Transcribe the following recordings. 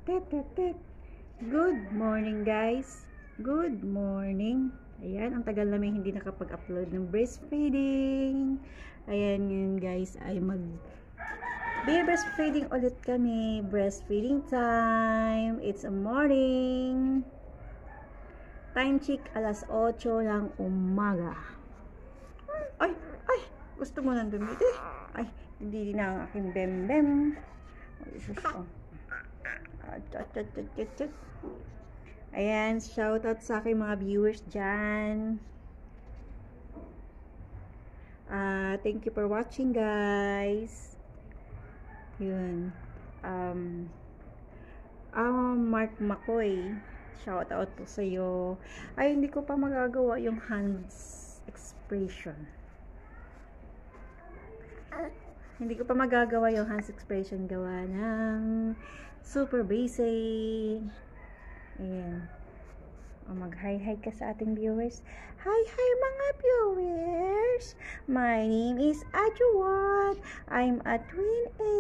Tet, tet, tet. Good morning guys. Good morning. Ayan, ang tagal namin hindi nakapag-upload ng breastfeeding. Ayan, yun guys ay breastfeeding ulit kami. Breastfeeding time. It's a morning. Time check alas 8 ng umaga. Ay, ay, gusto mo nang dumiti? Ay, hindi na ang aking bem-bem. Ay, sus, oh. Ayan, shoutout sa aking mga viewers dyan. Thank you for watching guys. Yun. Mark Makoy, shoutout po sa iyo. Ay, hindi ko pa magagawa yung hands expression. Hindi ko pa magagawa yung hands expression gawa ng super basic. Ayan. Mag-hi-hi ka sa ating viewers. Hi mga viewers! My name is Ajuan. I'm a twin A.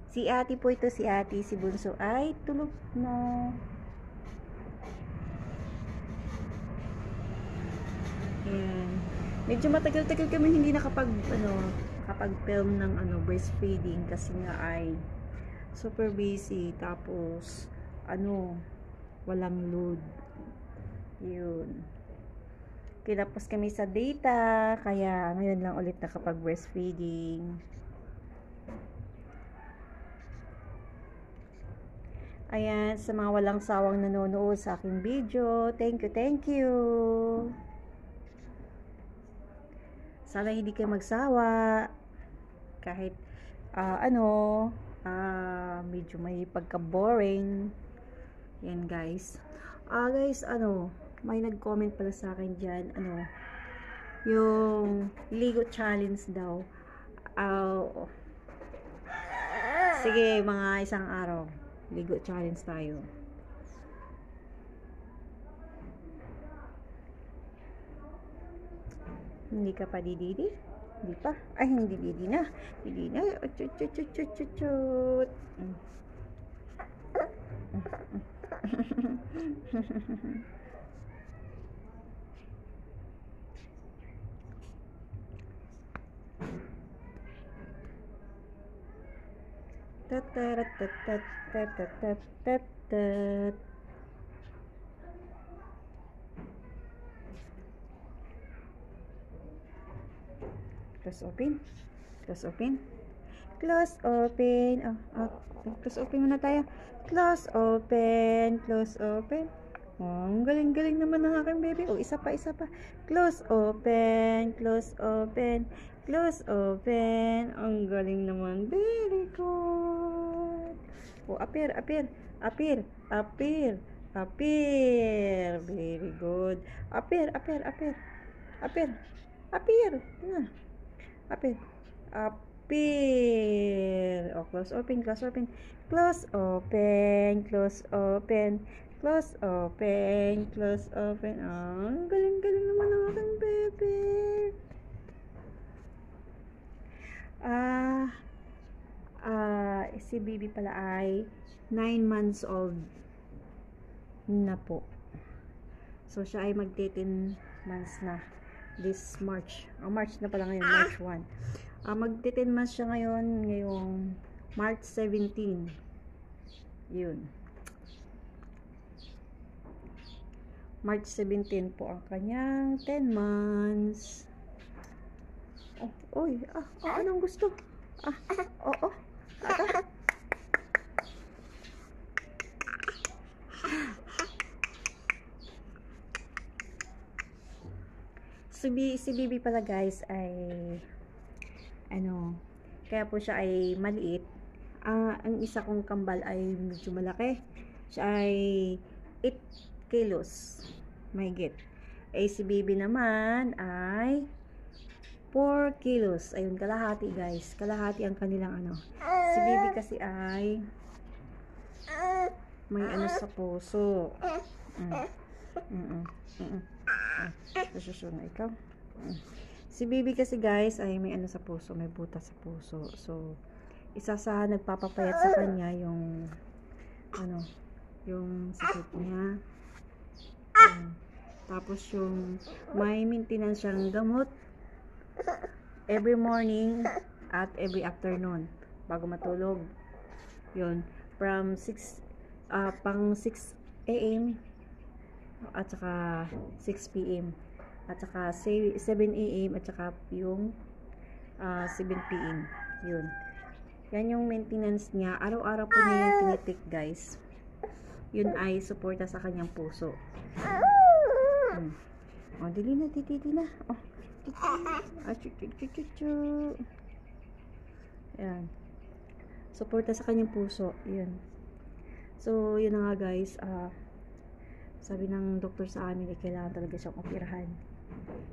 Si ate po ito, si ate. Si Bunso ay tulog na. Ayan. Medyo matagal-tagal kami hindi nakapag-film ng breastfeeding kasi nga ay super busy, tapos walang load. Yun. Kinapos kami sa data, kaya ngayon lang ulit nakapag-breastfeeding. Ayan, sa mga walang sawang nanonood sa aking video, thank you. Sana hindi kayo magsawa. Kahit medyo may pagka-boring. Yan guys. Guys, may nag-comment pala sa akin dyan, yung Ligo challenge daw. Sige, mga isang araw, Ligo challenge tayo. Hindi ka pa dididi? Hindi pa? Ay, hindi didi na. Didi na. Chut. Close open. Close open. Close open. Close open muna tayo. Close open. Close open. Ang galing-galing naman ng aking baby. Isa pa. Close open. Close open. Close open. Ang galing naman. Very good. Appear. Very good. Appear. Appear. Close open. Close open. Close open. Ang galing-galing naman ng aking baby. Si baby pala ay 9 months old na po. So, siya ay magte-10 months na this March. March na pala ngayon, March 1. Magte-10 months siya ngayong March 17. Yun. March 17 po ang kanyang 10 months. Anong gusto? Si Bibi pala guys ay kaya po siya ay maliit. Ang isa kong kambal ay medyo malaki. Siya ay 8 kilos. Mahigit. Si Bibi naman ay 4 kilos. Ayun, kalahati guys. Kalahati ang kanilang Si Bibi kasi ay may sa puso. Susunod ikaw. Si Bibi kasi guys ay may sa puso, may butas sa puso. So, isa sa nagpapapayat sa kanya yung yung sakit niya. Yan. Tapos yung may maintenance siyang gamot every morning at every afternoon bago matulog. Yun, from 6 pang 6 AM at saka 6 PM at saka 7 AM at saka yung 7 PM. Yun. Yan yung maintenance niya. Araw-araw po niya yung tinitik, guys. Yun ay suporta sa kanyang puso. Oh, dili na. Oh, yan. Suporta sa kanyang puso. Yun. So, yun na nga, guys. Sabi ng doktor sa amin ay kailangan talaga siyang operahan.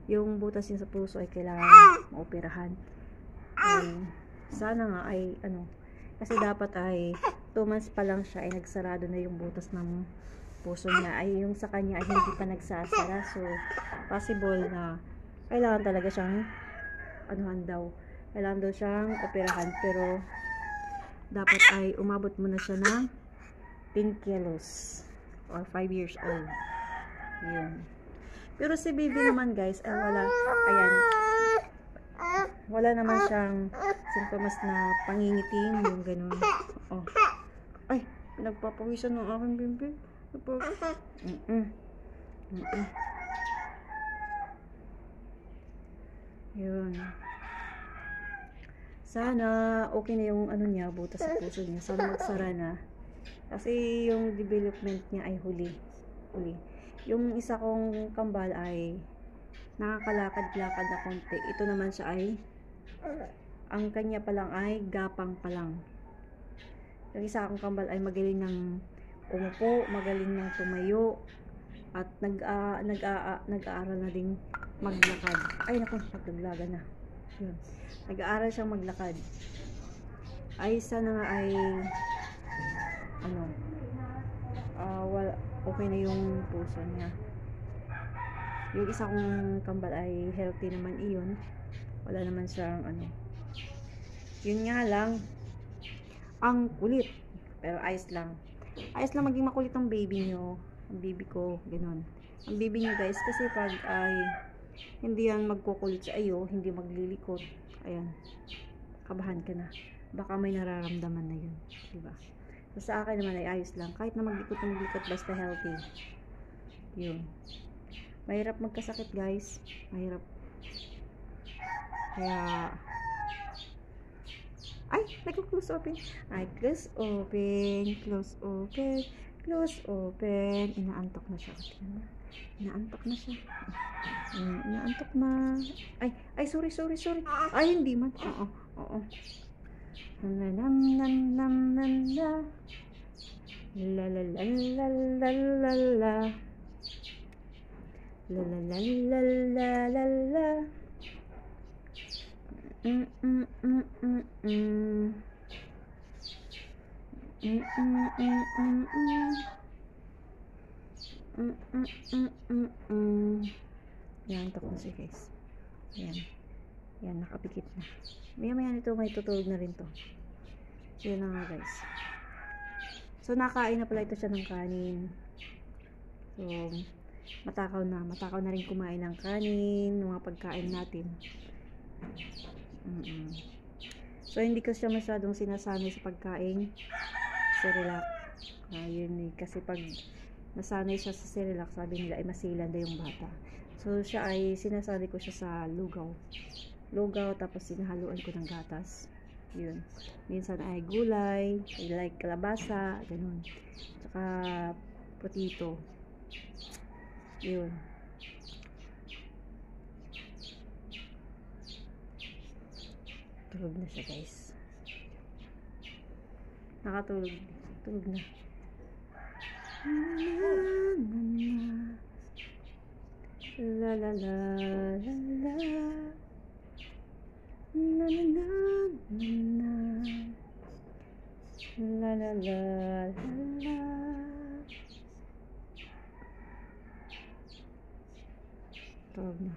Yung butas niya sa puso ay kailangan maoperahan. Sana nga ay kasi dapat ay 2 months pa lang siya ay nagsarado na yung butas ng puso niya, ay yung sa kanya ay hindi pa nagsasara. So possible na kailangan talaga siyang kailangan daw siyang operahan, pero dapat ay umabot muna siya ng 10 kilos or 5 years old. Yun. Pero si baby naman, guys, ay wala naman siyang sintomas na pangingiting, yung ganun. Oh. Ay, pinagpapawisan ng aking bimbi. Yun. Sana okay na yung niya, butas sa puso niya. Sana magsara na. Kasi yung development niya ay huli. Yung isa kong kambal ay nakakalakad-lakad na konti. Ito naman siya ay ang kanya pa lang ay gapang pa lang. Yung isa akong kambal ay magaling ng umupo, magaling ng tumayo, at nag-aaral na ding maglakad. Ay naku, naglaglaga na. Yun. Nag-aaral siyang maglakad. Ay sana nga ay okay na yung puso niya. Yung isa kong kambal ay healthy naman iyon. Wala naman siyang yun nga lang, ang kulit. Pero ayos lang. Ayos lang maging makulit ang baby nyo. Ang baby ko, ganun. Ang baby nyo, guys, kasi pag ay hindi yan magkukulit sa iyo, hindi maglilikot, ayan, kabahan ka na. Baka may nararamdaman na yun. Diba? So, sa akin naman ay ayos lang. Kahit na maglikot, basta healthy. Yun. Mahirap magkasakit, guys. Mahirap. Kaya ay, nag-close open. Ay, close open. Inaantok na siya. Inaantok na siya. Inaantok na. Ay, sorry. Ay, hindi man. Oo. La. Yan, antok na siya, guys. Yan, nakapikit na. Maya nito may tutulog na rin to. So, yun na nga, guys. So, nakain na pala ito siya ng kanin. So, matakaw na rin kumain ng kanin, mga pagkain natin. So, hindi ko siya masyadong sinasanay sa pagkain Cerelac. Yun kasi pag nasanay siya sa Cerelac, sabi nila ay masilan daw yung bata. So, siya ay sinasanay ko siya sa lugaw, tapos sinahaluan ko ng gatas. Yun. Minsan ay gulay, like kalabasa, ganun. Tsaka potato. Yun. Tulog na siya, guys. Nakatulog. Tulog na. La la la la la. Na na na na. La la la la la. Tulog na.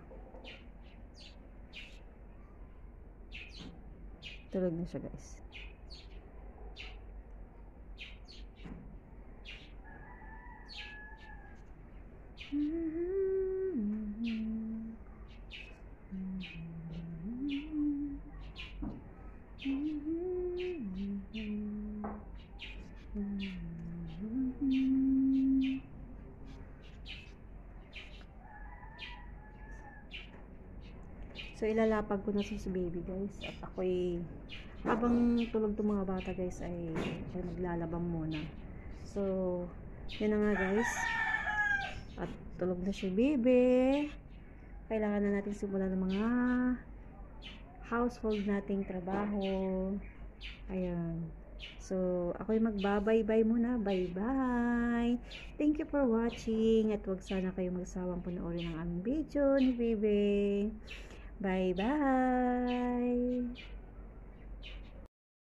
Tulog na siya, guys. So, ilalapag ko na si baby, guys. At ako'y, habang tulog itong mga bata, guys, ay maglalabang muna. So, yun na nga, guys. At tulog na si baby. Kailangan na natin simulan ng mga household nating trabaho. Ayan. So, ako'y magbabay-bye muna. Bye-bye. Thank you for watching. At huwag sana kayo magsawang panoorin ang aming video ni Bebe. Bye-bye.